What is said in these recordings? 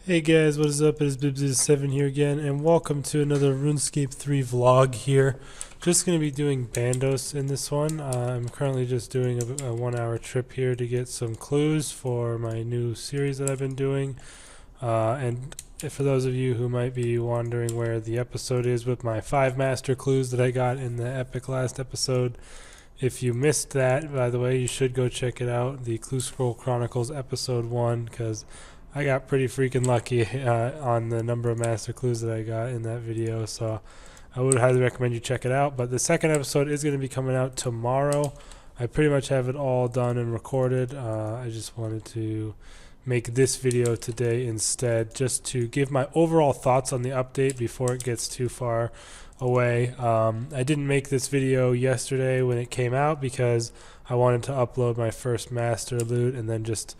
Hey guys, what is up? It is Bibs7 here again, and welcome to another RuneScape 3 vlog here. Just going to be doing Bandos in this one. I'm currently just doing a 1 hour trip here to get some clues for my new series that I've been doing. And for those of you who might be wondering where the episode is with my 5 master clues that I got in the epic last episode, if you missed that, by the way, you should go check it out, the Clue Scroll Chronicles episode 1, because I got pretty freaking lucky on the number of master clues that I got in that video, so I would highly recommend you check it out. But the second episode is going to be coming out tomorrow. I pretty much have it all done and recorded. I just wanted to make this video today instead, just to give my overall thoughts on the update before it gets too far away. I didn't make this video yesterday when it came out because I wanted to upload my first master loot and then just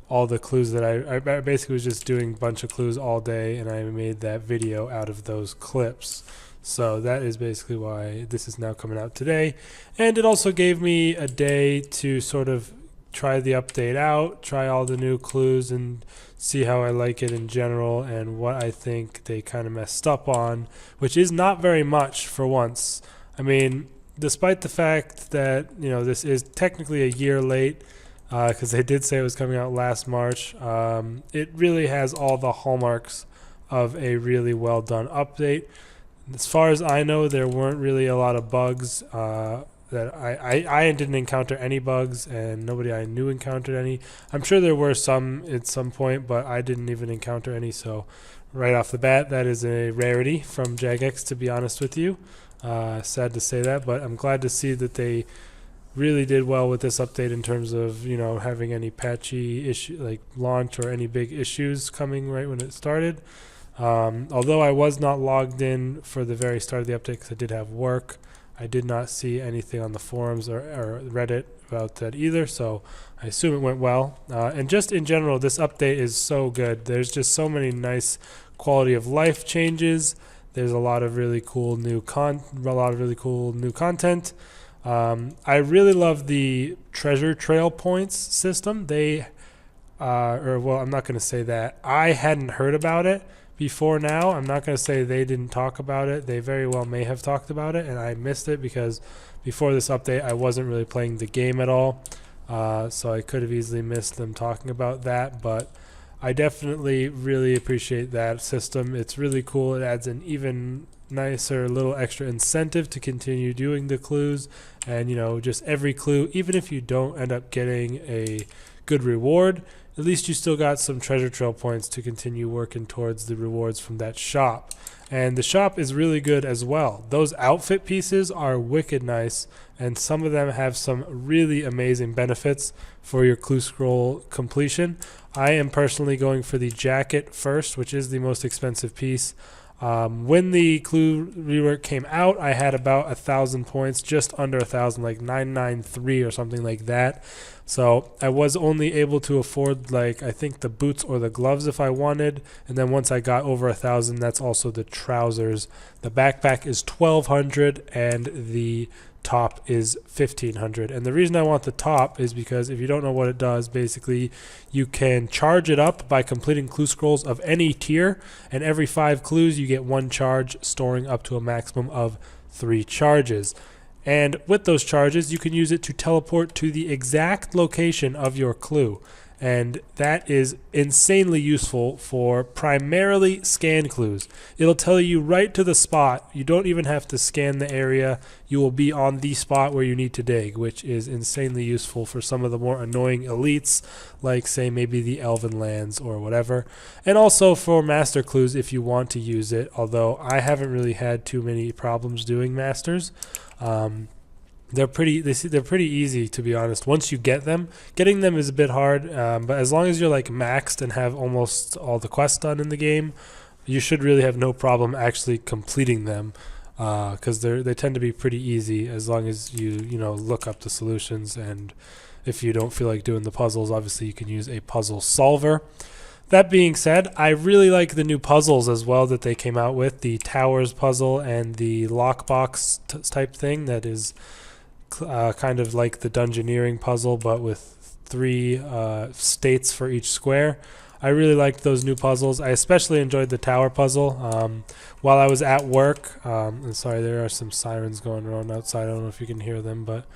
all the clues that I basically was just doing a bunch of clues all day, and I made that video out of those clips. So that is basically why this is now coming out today. And it also gave me a day to sort of try the update out, try all the new clues, and see how I like it in general and what I think they kind of messed up on, which is not very much for once. I mean, despite the fact that, you know, this is technically a year late, because they did say it was coming out last March. It really has all the hallmarks of a really well done update. As far as I know, there weren't really a lot of bugs. That I didn't encounter any bugs, and nobody I knew encountered any. I'm sure there were some at some point, but I didn't even encounter any. So right off the bat, that is a rarity from Jagex, to be honest with you. Sad to say that, but I'm glad to see that they really did well with this update in terms of, you know, having any patchy issue like launch or any big issues coming right when it started. Although I was not logged in for the very start of the update because I did have work, I did not see anything on the forums or Reddit about that either, so I assume it went well. And just in general, this update is so good. There's just so many nice quality of life changes. There's a lot of really cool new content. I really love the treasure trail points system. They, well, I'm not going to say that. I hadn't heard about it before now. I'm not going to say they didn't talk about it. They very well may have talked about it, and I missed it because before this update, I wasn't really playing the game at all. So I could have easily missed them talking about that, but I definitely really appreciate that system. It's really cool. It adds an even nicer little extra incentive to continue doing the clues, and, you know, just every clue, even if you don't end up getting a good reward, at least you still got some treasure trail points to continue working towards the rewards from that shop. And the shop is really good as well. Those outfit pieces are wicked nice, and some of them have some really amazing benefits for your clue scroll completion. I am personally going for the jacket first, which is the most expensive piece. When the clue rework came out, I had about 1,000 points, just under 1,000, like 993 or something like that. So I was only able to afford, like, I think the boots or the gloves if I wanted. And then once I got over 1,000, that's also the trousers. The backpack is 1,200 and the top is 1,500. And the reason I want the top is because if you don't know what it does, basically you can charge it up by completing clue scrolls of any tier, and every 5 clues you get 1 charge, storing up to a maximum of 3 charges. And with those charges, you can use it to teleport to the exact location of your clue. And that is insanely useful for primarily scan clues. It'll tell you right to the spot. You don't even have to scan the area. You will be on the spot where you need to dig, which is insanely useful for some of the more annoying elites, like, say, maybe the Elven Lands or whatever. And also for master clues if you want to use it, although I haven't really had too many problems doing masters. They're pretty easy, to be honest. Once you get them, getting them is a bit hard, but as long as you're like maxed and have almost all the quests done in the game, you should really have no problem actually completing them, because they tend to be pretty easy as long as you know, look up the solutions. And if you don't feel like doing the puzzles, obviously you can use a puzzle solver. That being said, I really like the new puzzles as well that they came out with, the towers puzzle and the lockbox type thing that is kind of like the dungeoneering puzzle, but with 3 states for each square. I really liked those new puzzles. I especially enjoyed the tower puzzle. While I was at work, and sorry, there are some sirens going around outside. I don't know if you can hear them, but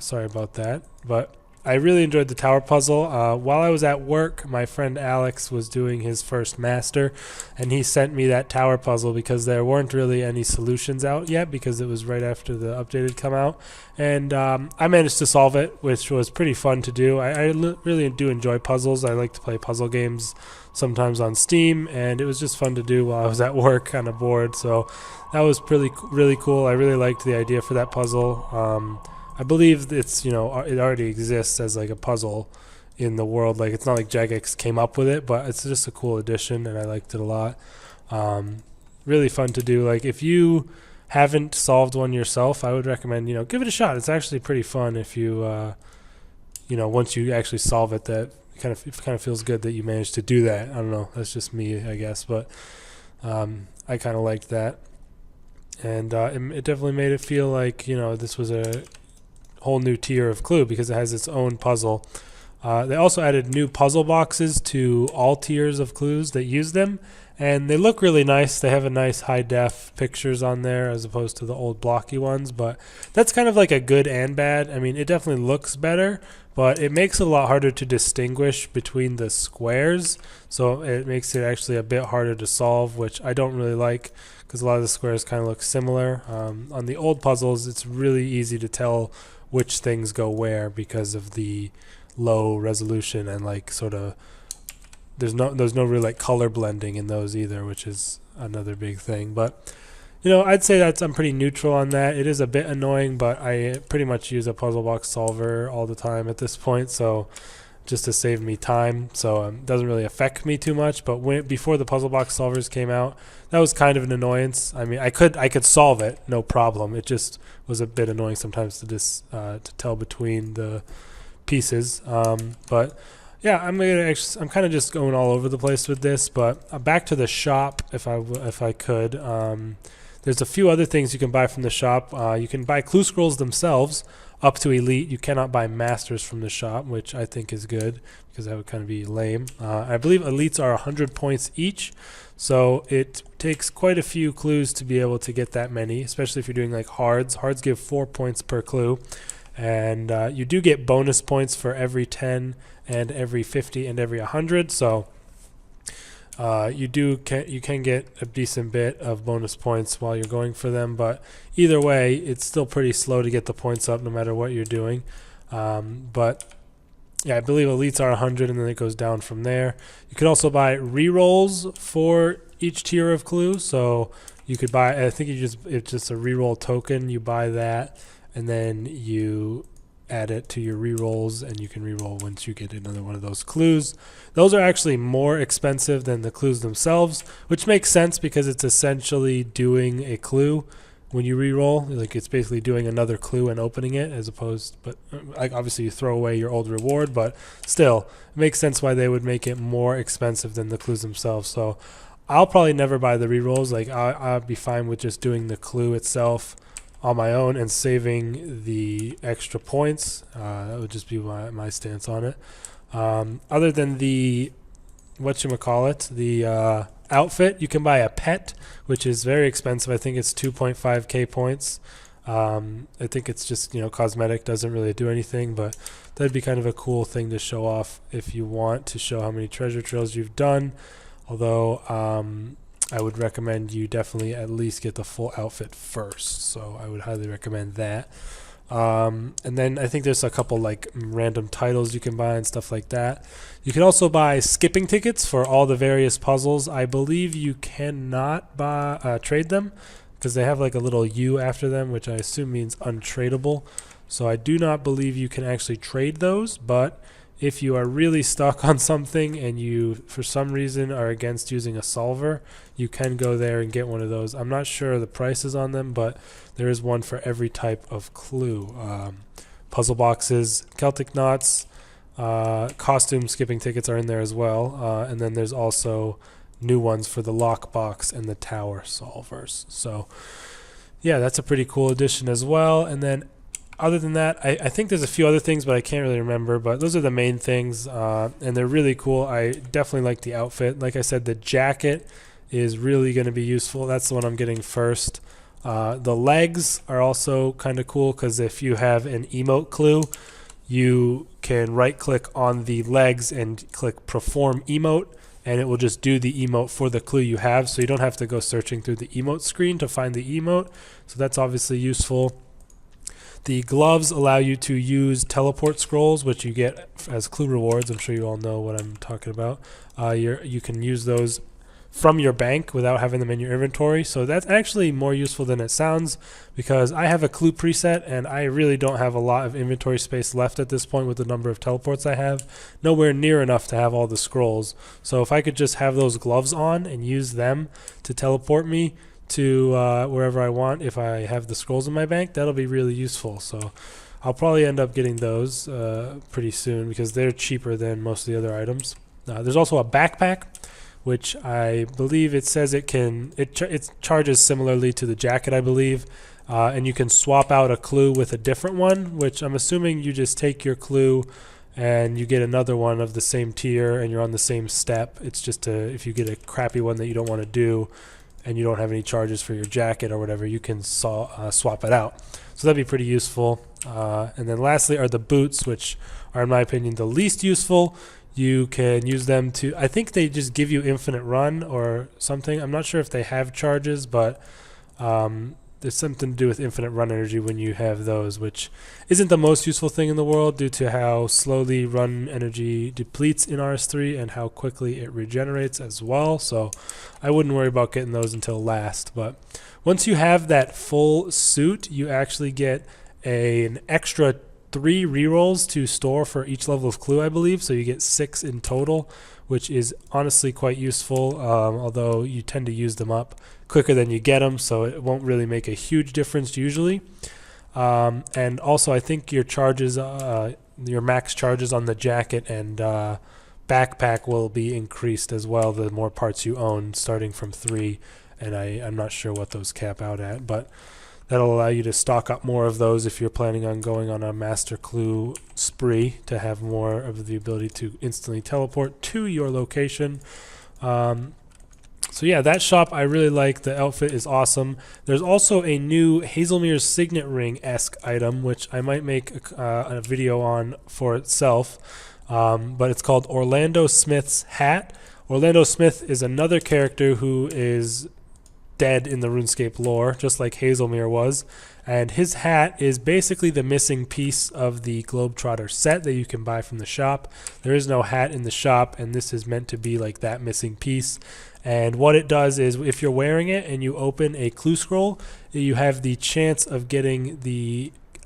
sorry about that. But I really enjoyed the tower puzzle. While I was at work, my friend Alex was doing his first master, and he sent me that tower puzzle because there weren't really any solutions out yet because it was right after the update had come out. And I managed to solve it, which was pretty fun to do. I really do enjoy puzzles. I like to play puzzle games sometimes on Steam, and it was just fun to do while I was at work kind of bored. So that was really cool. I really liked the idea for that puzzle. I believe it's, it already exists as like a puzzle in the world. Like, it's not like Jagex came up with it, but it's just a cool addition, and I liked it a lot. Really fun to do. Like, if you haven't solved one yourself, I would recommend, give it a shot. It's actually pretty fun if you, once you actually solve it, that it kind of feels good that you managed to do that. I don't know. That's just me, I guess, but I kind of liked that. And it definitely made it feel like, this was a whole new tier of Clue because it has its own puzzle. They also added new puzzle boxes to all tiers of Clues that use them, and they look really nice. They have a nice high def pictures on there as opposed to the old blocky ones, but that's kind of like a good and bad. I mean, it definitely looks better, but it makes it a lot harder to distinguish between the squares, so it makes it actually a bit harder to solve, which I don't really like because a lot of the squares kind of look similar. On the old puzzles, it's really easy to tell which things go where because of the low resolution, and like sort of there's no real like color blending in those either, which is another big thing. But I'd say I'm pretty neutral on that. It is a bit annoying, but I pretty much use a puzzle box solver all the time at this point, so just to save me time, so it doesn't really affect me too much. But before the puzzle box solvers came out, that was kind of an annoyance. I mean, I could solve it, no problem. It just was a bit annoying sometimes to tell between the pieces. But yeah, I'm kind of just going all over the place with this. But back to the shop, if I could. There's a few other things you can buy from the shop. You can buy clue scrolls themselves up to elite. You cannot buy masters from the shop, which I think is good because that would kind of be lame. I believe elites are 100 points each, so it takes quite a few clues to be able to get that many, especially if you're doing like hards. Hards give 4 points per clue, and you do get bonus points for every 10 and every 50 and every 100, so you can get a decent bit of bonus points while you're going for them, but either way, it's still pretty slow to get the points up no matter what you're doing. But yeah, I believe elites are 100, and then it goes down from there. You can also buy rerolls for each tier of clue, so you could buy. I think it's just a reroll token. You buy that, and then you add it to your rerolls, and you can reroll once you get another one of those clues. Those are actually more expensive than the clues themselves, which makes sense because it's essentially doing a clue when you reroll. Like, it's basically doing another clue and opening it, as opposed, but like obviously you throw away your old reward, but still it makes sense why they would make it more expensive than the clues themselves. So I'll probably never buy the rerolls. Like, I'll be fine with just doing the clue itself on my own and saving the extra points. That would just be my stance on it. Other than the the outfit, you can buy a pet, which is very expensive. I think it's 2.5k points. I think it's just cosmetic, doesn't really do anything, but that'd be kind of a cool thing to show off if you want to show how many treasure trails you've done. Although I would recommend you definitely at least get the full outfit first, so I would highly recommend that. And then I think there's a couple like random titles you can buy and stuff like that. You can also buy skipping tickets for all the various puzzles. I believe you cannot trade them because they have like a little U after them, which I assume means untradeable. So I do not believe you can actually trade those, but if you are really stuck on something and you, for some reason, are against using a solver, you can go there and get one of those. I'm not sure the prices on them, but there is one for every type of clue. Puzzle boxes, Celtic knots, costume skipping tickets are in there as well. And then there's also new ones for the lockbox and the tower solvers. So yeah, that's a pretty cool addition as well. And then Other than that, I think there's a few other things, but I can't really remember. But those are the main things, and they're really cool. I definitely like the outfit. Like I said, the jacket is really going to be useful. That's the one I'm getting first. The legs are also kind of cool because if you have an emote clue, you can right-click on the legs and click Perform Emote, and it will just do the emote for the clue you have, so you don't have to go searching through the emote screen to find the emote. So that's obviously useful. The gloves allow you to use teleport scrolls, which you get as clue rewards. I'm sure you all know what I'm talking about. You can use those from your bank without having them in your inventory. So that's actually more useful than it sounds, because I have a clue preset and I really don't have a lot of inventory space left at this point with the number of teleports I have. Nowhere near enough to have all the scrolls. So if I could just have those gloves on and use them to teleport me to wherever I want, if I have the scrolls in my bank, that'll be really useful. So I'll probably end up getting those pretty soon because they're cheaper than most of the other items. There's also a backpack, which I believe it says it charges similarly to the jacket, I believe, and you can swap out a clue with a different one, which I'm assuming you just take your clue and you get another one of the same tier and you're on the same step. It's just if you get a crappy one that you don't want to do and you don't have any charges for your jacket or whatever, you can swap it out. So that'd be pretty useful. And then lastly are the boots, which are in my opinion the least useful. You can use them to, I think they just give you infinite run or something. I'm not sure if they have charges, but there's something to do with infinite run energy when you have those, which isn't the most useful thing in the world due to how slowly run energy depletes in RS3 and how quickly it regenerates as well. So I wouldn't worry about getting those until last. But once you have that full suit, you actually get an extra 3 rerolls to store for each level of clue, I believe. So you get 6 in total, which is honestly quite useful, although you tend to use them up quicker than you get them, so it won't really make a huge difference usually. And also I think your charges, your max charges on the jacket and backpack will be increased as well the more parts you own, starting from 3, and I'm not sure what those cap out at, but that'll allow you to stock up more of those if you're planning on going on a master clue spree to have more of the ability to instantly teleport to your location. So yeah, that shop I really like. The outfit is awesome. There's also a new Hazelmere's Signet Ring-esque item, which I might make a video on for itself, but it's called Orlando Smith's Hat. Orlando Smith is another character who is dead in the RuneScape lore, just like Hazelmere was, and his hat is basically the missing piece of the Globetrotter set that you can buy from the shop. There is no hat in the shop, and this is meant to be like that missing piece. And what it does is, if you're wearing it and you open a clue scroll, you have the chance of getting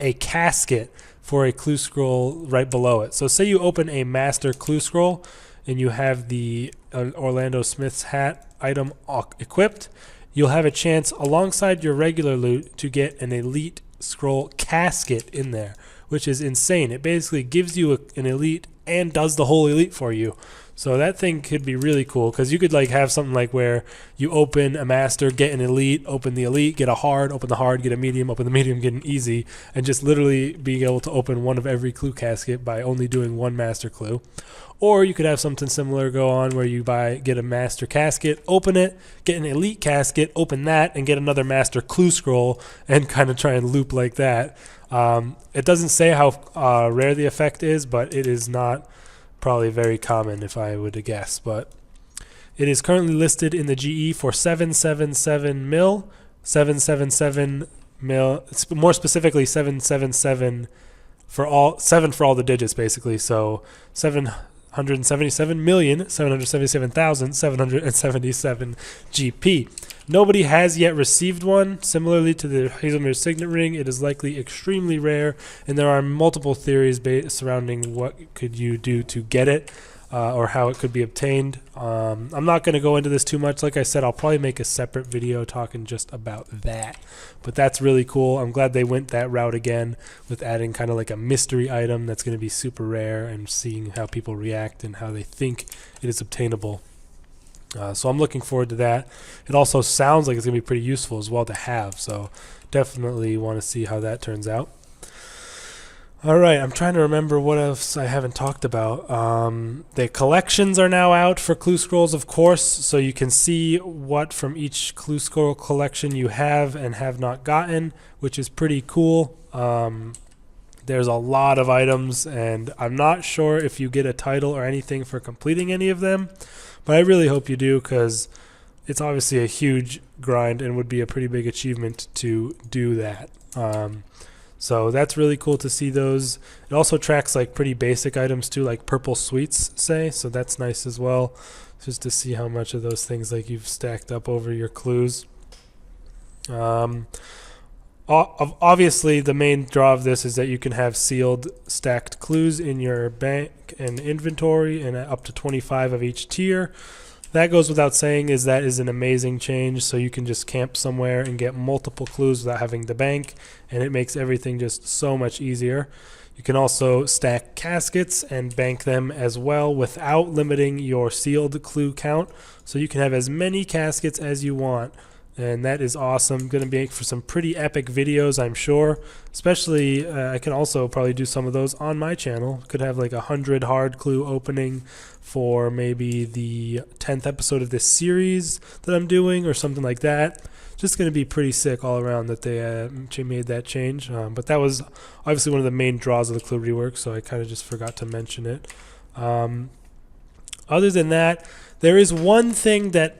a casket for a clue scroll right below it. So say you open a master clue scroll and you have the Orlando Smith's hat item equipped, you'll have a chance alongside your regular loot to get an elite scroll casket in there, which is insane. It basically gives you an elite and does the whole elite for you. So that thing could be really cool, because you could like have something like where you open a master, get an elite, open the elite, get a hard, open the hard, get a medium, open the medium, get an easy, and just literally being able to open one of every clue casket by only doing one master clue. Or you could have something similar go on where you get a master casket, open it, get an elite casket, open that, and get another master clue scroll, and kind of try and loop like that. It doesn't say how rare the effect is, but it is not probably very common if I would guess. But it is currently listed in the GE for 777 mil, 777 mil, more specifically 777 for all, 7 for all the digits basically. So 777,777,777 GP. Nobody has yet received one. Similarly to the Hazelmere's Signet Ring, it is likely extremely rare, and there are multiple theories surrounding what could you do to get it, or how it could be obtained. I'm not going to go into this too much. Like I said, I'll probably make a separate video talking just about that. But that's really cool. I'm glad they went that route again with adding kind of like a mystery item that's going to be super rare and seeing how people react and how they think it is obtainable. So I'm looking forward to that. It also sounds like it's going to be pretty useful as well to have. So definitely want to see how that turns out. All right, I'm trying to remember what else I haven't talked about. The collections are now out for Clue Scrolls, of course, so you can see what from each Clue Scroll collection you have and have not gotten, which is pretty cool. There's a lot of items, and I'm not sure if you get a title or anything for completing any of them, but I really hope you do, because it's obviously a huge grind and would be a pretty big achievement to do that. So that's really cool to see those. It also tracks like pretty basic items too, like purple sweets, say, so that's nice as well, just to see how much of those things like you've stacked up over your clues. Obviously, the main draw of this is that you can have sealed stacked clues in your bank and inventory, and up to 25 of each tier. That goes without saying, that is an amazing change, so you can just camp somewhere and get multiple clues without having to bank, and it makes everything just so much easier. You can also stack caskets and bank them as well without limiting your sealed clue count, so you can have as many caskets as you want, and that is awesome. Going to make for some pretty epic videos, I'm sure. Especially, I can also probably do some of those on my channel. Could have like 100 hard clue opening for maybe the 10th episode of this series that I'm doing, or something like that. Just going to be pretty sick all around that they made that change. But that was obviously one of the main draws of the clue rework, so I kind of just forgot to mention it. Other than that, there is one thing that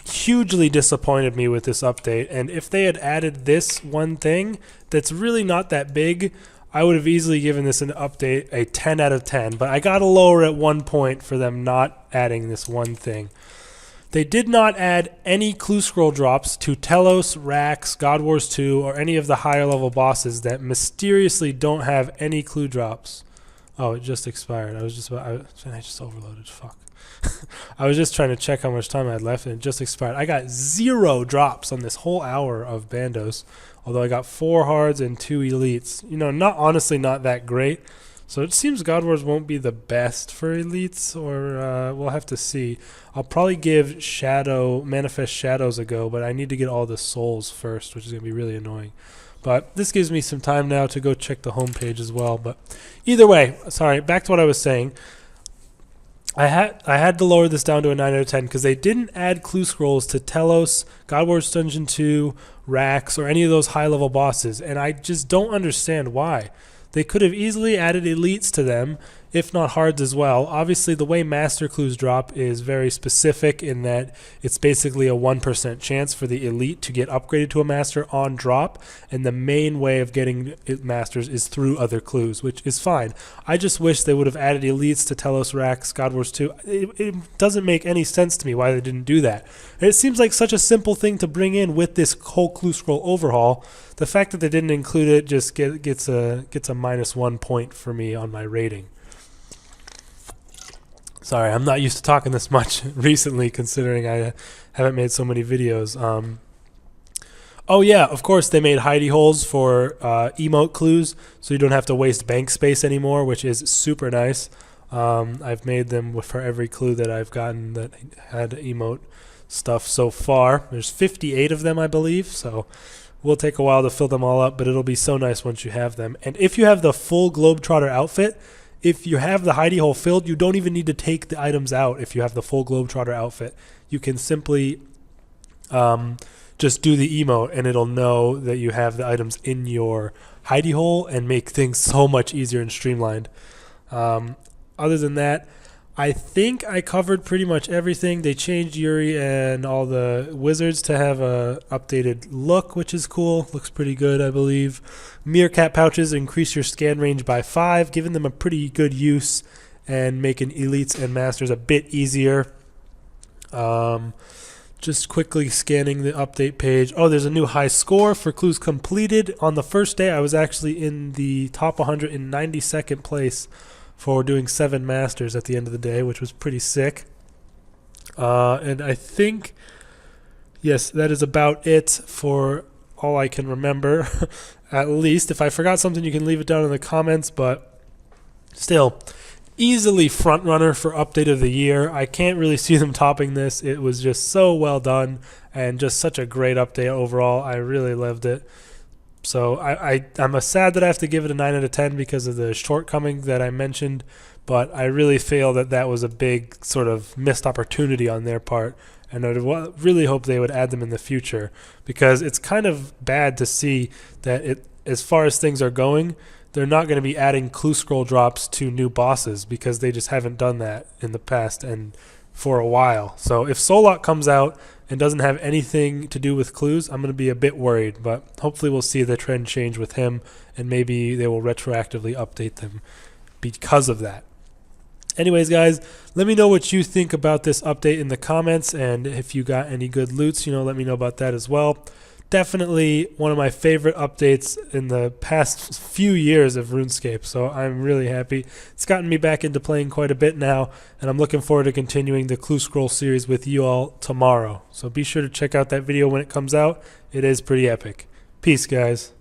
hugely disappointed me with this update, and if they had added this one thing that's really not that big, I would have easily given this an update a 10 out of 10, but I got to lower at 1 point for them not adding this one thing. They did not add any clue scroll drops to Telos, Rax, God Wars 2, or any of the higher level bosses that mysteriously don't have any clue drops. Oh, it just expired. I just overloaded. Fuck. I was just trying to check how much time I had left, and it just expired. I got 0 drops on this whole hour of Bandos, although I got 4 hards and 2 elites. You know, honestly not that great. So it seems God Wars won't be the best for elites, or we'll have to see. I'll probably give Manifest Shadows a go, but I need to get all the souls first, which is going to be really annoying. But this gives me some time now to go check the homepage as well. But either way, sorry, back to what I was saying. I had to lower this down to a 9 out of 10 because they didn't add clue scrolls to Telos, God Wars Dungeon 2, Rax, or any of those high-level bosses, and I just don't understand why. They could have easily added elites to them, if not hards as well. Obviously, the way master clues drop is very specific in that it's basically a 1% chance for the elite to get upgraded to a master on drop, and the main way of getting masters is through other clues, which is fine. I just wish they would have added elites to Telos, Rax, God Wars 2. It doesn't make any sense to me why they didn't do that. It seems like such a simple thing to bring in with this whole clue scroll overhaul. The fact that they didn't include it just gets a -1 point for me on my rating. Sorry, I'm not used to talking this much recently, considering I haven't made so many videos. Oh yeah, of course they made hidey holes for emote clues, so you don't have to waste bank space anymore, which is super nice. I've made them for every clue that I've gotten that had emote stuff so far. There's 58 of them, I believe, so will take a while to fill them all up, but it'll be so nice once you have them. And if you have the full Globetrotter outfit, if you have the hidey hole filled, you don't even need to take the items out if you have the full Globetrotter outfit. You can simply just do the emote, and it'll know that you have the items in your hidey hole and make things so much easier and streamlined. Other than that, I think I covered pretty much everything. They changed Yuri and all the wizards to have a updated look, which is cool. Looks pretty good, I believe. Meerkat pouches increase your scan range by 5, giving them a pretty good use and making elites and masters a bit easier. Just quickly scanning the update page. Oh, there's a new high score for clues completed. On the first day, I was actually in the top 192nd place for doing 7 masters at the end of the day, which was pretty sick. And I think, yes, that is about it for all I can remember, at least. If I forgot something, you can leave it down in the comments, but still, easily front runner for update of the year. I can't really see them topping this. It was just so well done and just such a great update overall. I really loved it. So I'm sad that I have to give it a 9 out of 10 because of the shortcoming that I mentioned, but I really feel that that was a big sort of missed opportunity on their part, and I really hope they would add them in the future, because it's kind of bad to see that as far as things are going, they're not going to be adding clue scroll drops to new bosses because they just haven't done that in the past and for a while. So if Solok comes out and doesn't have anything to do with clues, I'm going to be a bit worried, but hopefully we'll see the trend change with him, and maybe they will retroactively update them because of that. Anyways, guys, let me know what you think about this update in the comments, and if you got any good loots, let me know about that as well. Definitely one of my favorite updates in the past few years of RuneScape, so I'm really happy. It's gotten me back into playing quite a bit now, and I'm looking forward to continuing the Clue Scroll series with you all tomorrow. So be sure to check out that video when it comes out. It is pretty epic. Peace, guys.